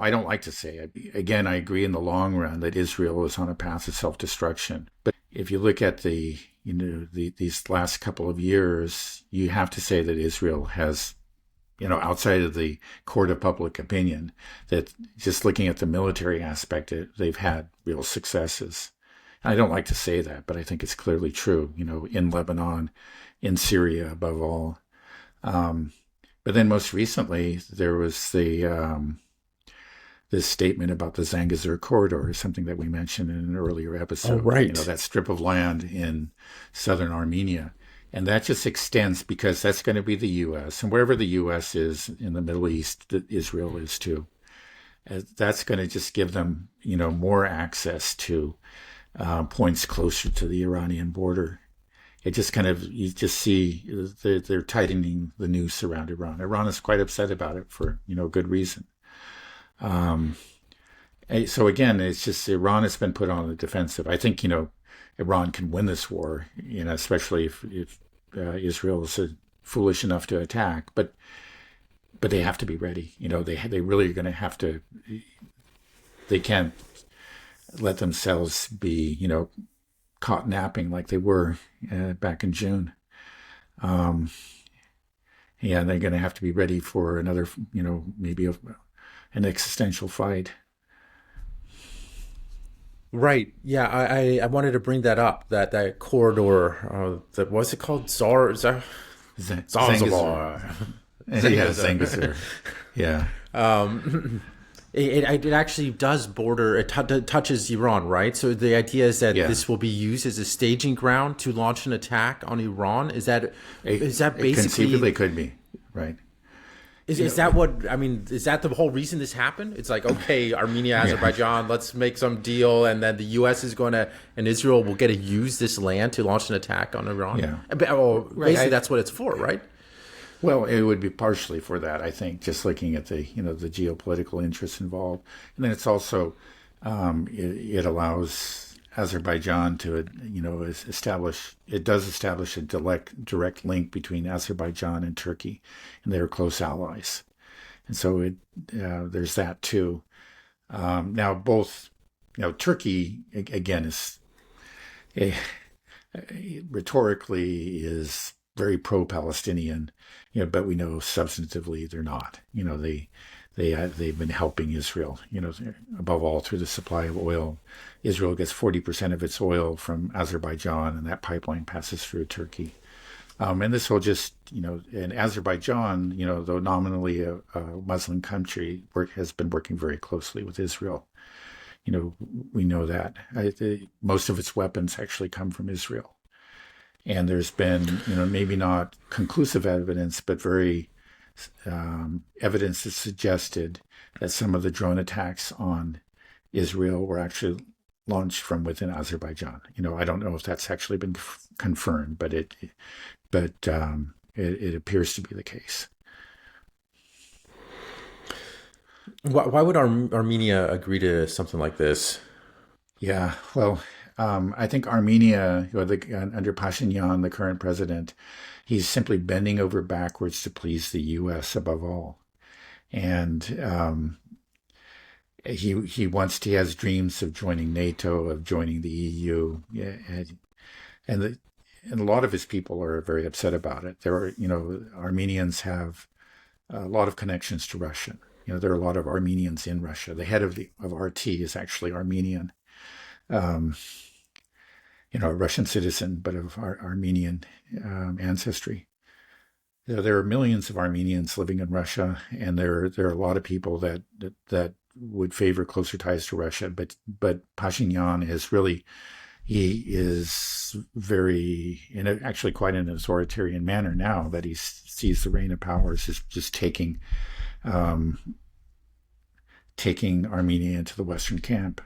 I don't like to say. Again, I agree in the long run that Israel is on a path of self-destruction. But if you look at these last couple of years, you have to say that Israel has, outside of the court of public opinion, that just looking at the military aspect, they've had real successes. I don't like to say that, but I think it's clearly true, in Lebanon, in Syria above all. But then most recently, there was this statement about the Zanguzur Corridor, something that we mentioned in an earlier episode. Oh, right. That strip of land in southern Armenia. And that just extends because that's going to be the U.S. And wherever the U.S. is in the Middle East, Israel is too. That's going to just give them, more access to points closer to the Iranian border. It just you just see they're tightening the noose around Iran. Iran is quite upset about it for, good reason. So again, it's just Iran has been put on the defensive. I think, Iran can win this war, especially if Israel is foolish enough to attack. But they have to be ready. They really are going to have to. They can't let themselves be, caught napping like they were back in June. They're going to have to be ready for another, maybe an existential fight. Right. Yeah, I wanted to bring that up. That corridor. What's it called? Zanzibar. Yeah, Zanguzur. Yeah. It actually does border. It touches Iran, right? So the idea is that this will be used as a staging ground to launch an attack on Iran. Is that basically? Conceivably could be, right? Is that what I mean? Is that the whole reason this happened? It's like, okay, Armenia, Azerbaijan, let's make some deal, and then the U.S. is going to, and Israel will get to use this land to launch an attack on Iran. Yeah. Basically, that's what it's for, right? Well, it would be partially for that, I think, just looking at the the geopolitical interests involved, and then it's also it allows Azerbaijan to establish a direct link between Azerbaijan and Turkey, and they're close allies, and so there's that too. Now both Turkey again is rhetorically is very pro-Palestinian, but we know substantively they're not. They've been helping Israel, above all through the supply of oil. Israel gets 40% of its oil from Azerbaijan, and that pipeline passes through Turkey. And this will just, and Azerbaijan, though nominally a Muslim country, has been working very closely with Israel. We know that. Most of its weapons actually come from Israel. And there's been, maybe not conclusive evidence, but very evidence that suggested that some of the drone attacks on Israel were actually launched from within Azerbaijan. I don't know if that's actually been confirmed, but it appears to be the case. Why would Armenia agree to something like this? Yeah, well, I think Armenia, under Pashinyan, the current president, he's simply bending over backwards to please the U.S. above all. And he has dreams of joining NATO, of joining the EU. Yeah, and a lot of his people are very upset about it. There are, Armenians have a lot of connections to Russia. There are a lot of Armenians in Russia. The head of RT is actually Armenian. A Russian citizen, but of Armenian ancestry. There are millions of Armenians living in Russia, and there are a lot of people that would favor closer ties to Russia. But Pashinyan he is very, actually quite in an authoritarian manner now that he sees the reign of power as just taking Armenia into the Western camp.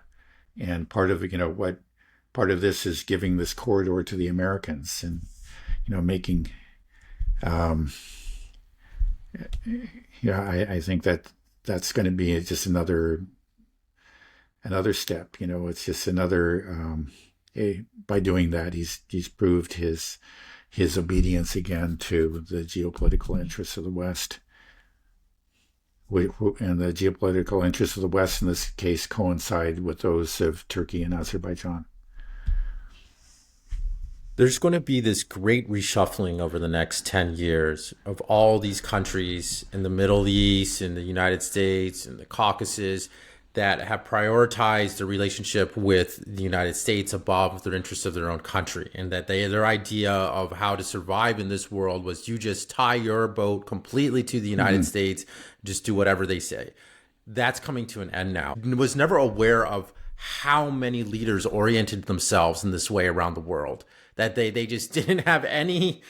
And part of this is giving this corridor to the Americans and, making, I think that's going to be just another step. It's just another, by doing that, he's proved his obedience again to the geopolitical interests of the West. and the geopolitical interests of the West in this case coincide with those of Turkey and Azerbaijan. There's going to be this great reshuffling over the next 10 years of all these countries in the Middle East, in the United States, in the Caucasus, that have prioritized their relationship with the United States above their interests of their own country. And that their idea of how to survive in this world was you just tie your boat completely to the United States, just do whatever they say. That's coming to an end now. I was never aware of how many leaders oriented themselves in this way around the world, that they just didn't have any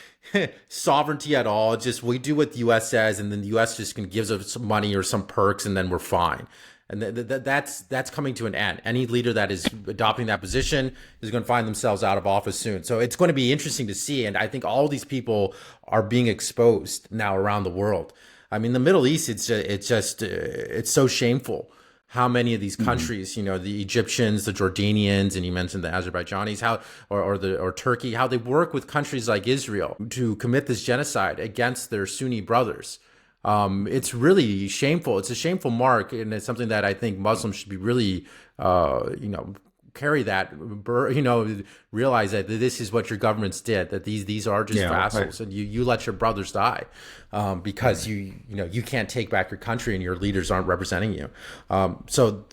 sovereignty at all. Just we do what the U.S. says, and then the U.S. just gives us some money or some perks, and then we're fine. And that's coming to an end. Any leader that is adopting that position is going to find themselves out of office soon. So it's going to be interesting to see. And I think all these people are being exposed now around the world. I mean, the Middle East, it's so shameful how many of these countries, the Egyptians, the Jordanians, and you mentioned the Azerbaijanis, or Turkey, how they work with countries like Israel to commit this genocide against their Sunni brothers. It's really shameful. It's a shameful mark, and it's something that I think Muslims should be really, carry that, realize that this is what your governments did, that these are just vassals, and you let your brothers die because you can't take back your country and your leaders aren't representing you. So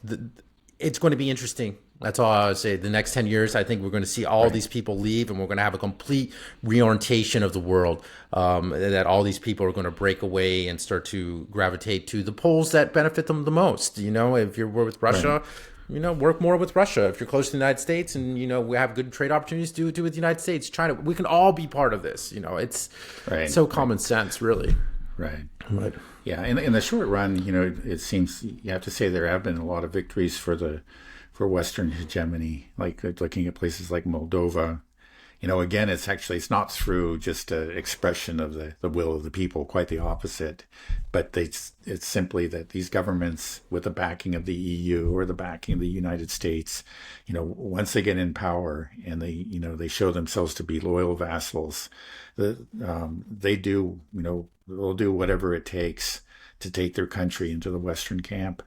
it's going to be interesting. That's all I would say. The next 10 years, I think we're going to see all these people leave, and we're going to have a complete reorientation of the world, that all these people are going to break away and start to gravitate to the poles that benefit them the most. If you're with Russia, work more with Russia. If you're close to the United States and, we have good trade opportunities, do with the United States, China. We can all be part of this. It's so common sense, really. Right. Yeah. In the short run, it seems you have to say there have been a lot of victories for Western hegemony, like looking at places like Moldova. Again, it's not through just an expression of the will of the people, quite the opposite. But it's simply that these governments, with the backing of the EU or the backing of the United States, once they get in power and they show themselves to be loyal vassals, they'll do whatever it takes to take their country into the Western camp.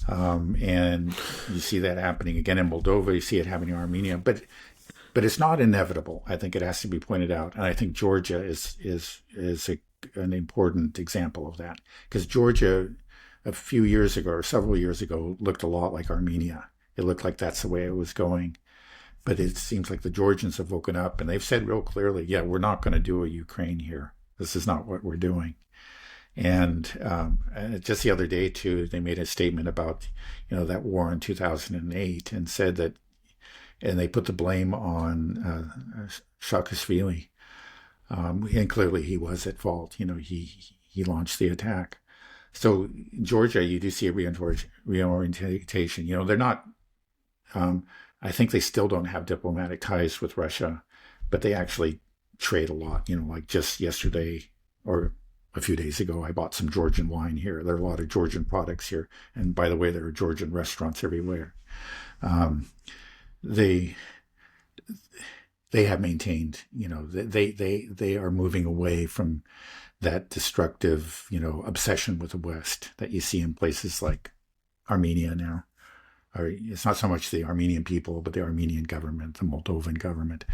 And you see that happening again in Moldova. You see it happening in Armenia, but it's not inevitable. I think it has to be pointed out, and I think Georgia is an important example of that, because Georgia, a few years ago or several years ago, looked a lot like Armenia. It looked like that's the way it was going, but it seems like the Georgians have woken up and they've said real clearly, "Yeah, we're not going to do a Ukraine here. This is not what we're doing." And just the other day, too, they made a statement about, that war in 2008 and said that, and they put the blame on Saakashvili. And clearly he was at fault. He launched the attack. So in Georgia, you do see a reorientation. They're not, I think they still don't have diplomatic ties with Russia, but they actually trade a lot. Like just yesterday or a few days ago, I bought some Georgian wine here. There are a lot of Georgian products here. And by the way, there are Georgian restaurants everywhere. They have maintained, they are moving away from that destructive, obsession with the West that you see in places like Armenia now. Or it's not so much the Armenian people, but the Armenian government, the Moldovan government.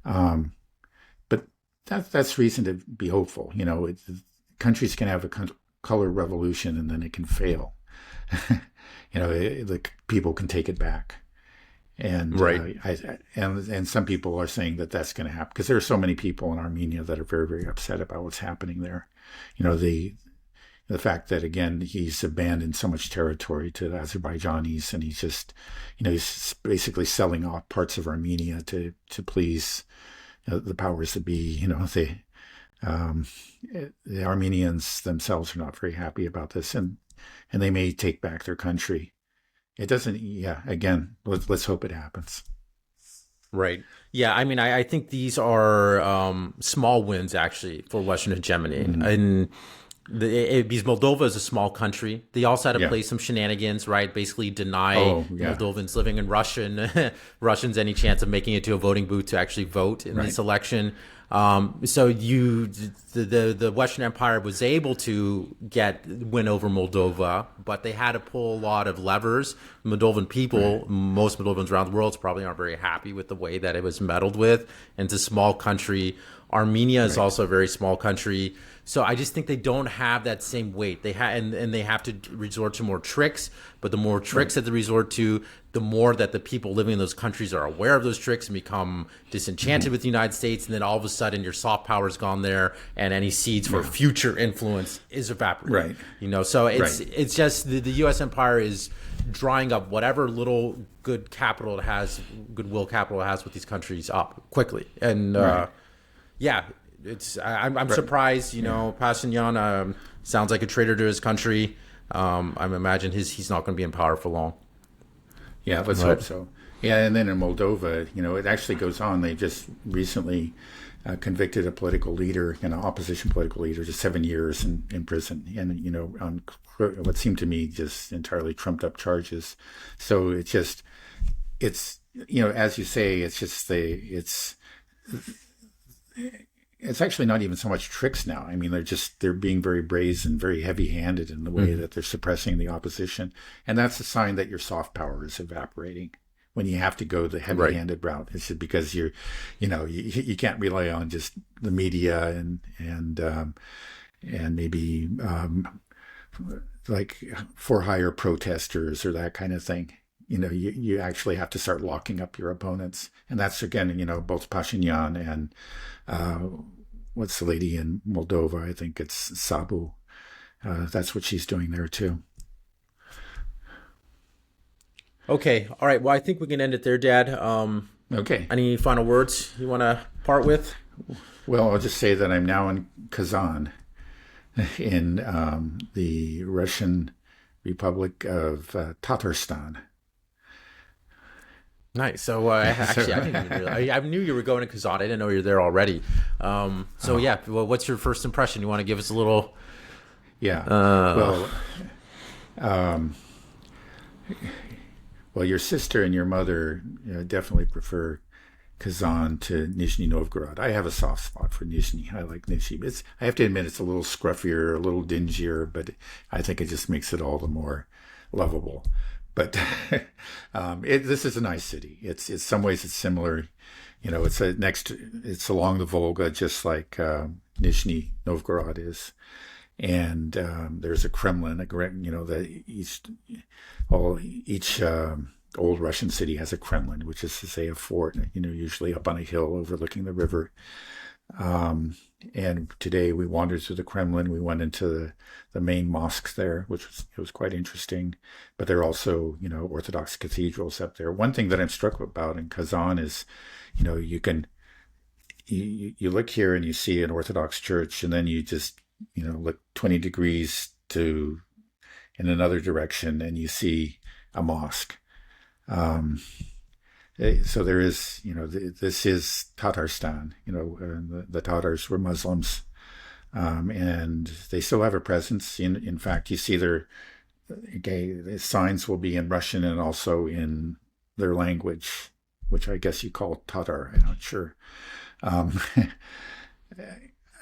But that's reason to be hopeful. Countries can have a color revolution and then it can fail. The people can take it back. And and some people are saying that that's going to happen because there are so many people in Armenia that are very, very upset about what's happening there. The fact that, again, he's abandoned so much territory to the Azerbaijanis, and he's just, he's basically selling off parts of Armenia to please the powers that be. The Armenians themselves are not very happy about this, and they may take back their country. It doesn't. Yeah. Again, let's hope it happens. Right. Yeah. I mean, I think these are small wins actually for Western hegemony, and because Moldova is a small country, they also had to play some shenanigans, right? Basically deny Moldovans living in Russians any chance of making it to a voting booth to actually vote in this election. So the Western Empire was able to win over Moldova, but they had to pull a lot of levers. Moldovan people, most Moldovans around the world, probably aren't very happy with the way that it was meddled with. And it's a small country. Armenia is also a very small country. So I just think they don't have that same weight. They and they have to resort to more tricks. But the more tricks that they resort to, the more that the people living in those countries are aware of those tricks and become disenchanted with the United States. And then all of a sudden, your soft power is gone there, and any seeds for future influence is evaporating. Right. So it's just the U.S. empire is drying up whatever little good capital it has, goodwill capital it has with these countries up quickly. And I'm surprised. Pashinyan sounds like a traitor to his country. I imagine he's not going to be in power for long. Yeah, let's hope so. Yeah, and then in Moldova, it actually goes on. They just recently convicted a political leader, opposition political leader, to 7 years in prison, and on what seemed to me just entirely trumped up charges. So it's as you say, it's actually not even so much tricks now. I mean, they're being very brazen, very heavy-handed in the way that they're suppressing the opposition, and that's a sign that your soft power is evaporating when you have to go the heavy-handed route. It's just because you can't rely on just the media and maybe like for hire protesters or that kind of thing. You actually have to start locking up your opponents. And that's, again, both Pashinyan and what's the lady in Moldova? I think it's Sabu. That's what she's doing there, too. Okay. All right. Well, I think we can end it there, Dad. Okay. Any final words you want to part with? Well, I'll just say that I'm now in Kazan, in the Russian Republic of Tatarstan. Nice. So actually, I didn't even realize. I knew you were going to Kazan. I didn't know you were there already. Well, what's your first impression? You want to give us a little? Yeah. Well, your sister and your mother definitely prefer Kazan to Nizhny Novgorod. I have a soft spot for Nizhny. I like Nizhny. I have to admit, it's a little scruffier, a little dingier, but I think it just makes it all the more lovable. But this is a nice city. It's in some ways it's similar. It's along the Volga, just like Nizhny Novgorod is. And there's a Kremlin. Each old Russian city has a Kremlin, which is to say a fort. Usually up on a hill overlooking the river. And today we wandered through the Kremlin. We went into the main mosque there, which was quite interesting. But there are also, Orthodox cathedrals up there. One thing that I'm struck about in Kazan is, you look here and you see an Orthodox church, and then you just, look 20 degrees in another direction, and you see a mosque. So there is, this is Tatarstan, the Tatars were Muslims, and they still have a presence. In fact, you see their signs will be in Russian and also in their language, which I guess you call Tatar. I'm not sure.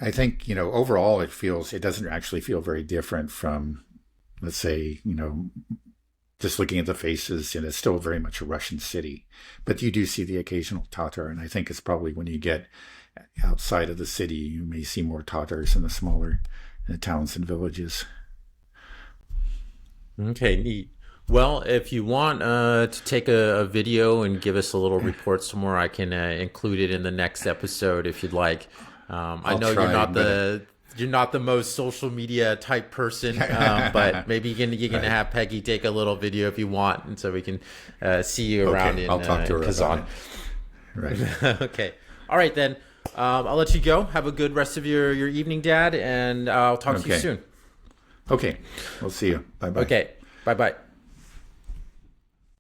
I think, overall it doesn't actually feel very different from, let's say, just looking at the faces, and it's still very much a Russian city. But you do see the occasional Tatar, and I think it's probably when you get outside of the city, you may see more Tatars in the smaller towns and villages. Okay, neat. Well, if you want to take a video and give us a little report somewhere, I can include it in the next episode if you'd like. I know you're not the most social media type person, but maybe you can have Peggy take a little video if you want, and so we can see you around in Kazan. Right. Okay. All right, then. I'll let you go. Have a good rest of your evening, Dad, and I'll talk to you soon. Okay. We'll see you. Bye-bye. Okay. Bye-bye.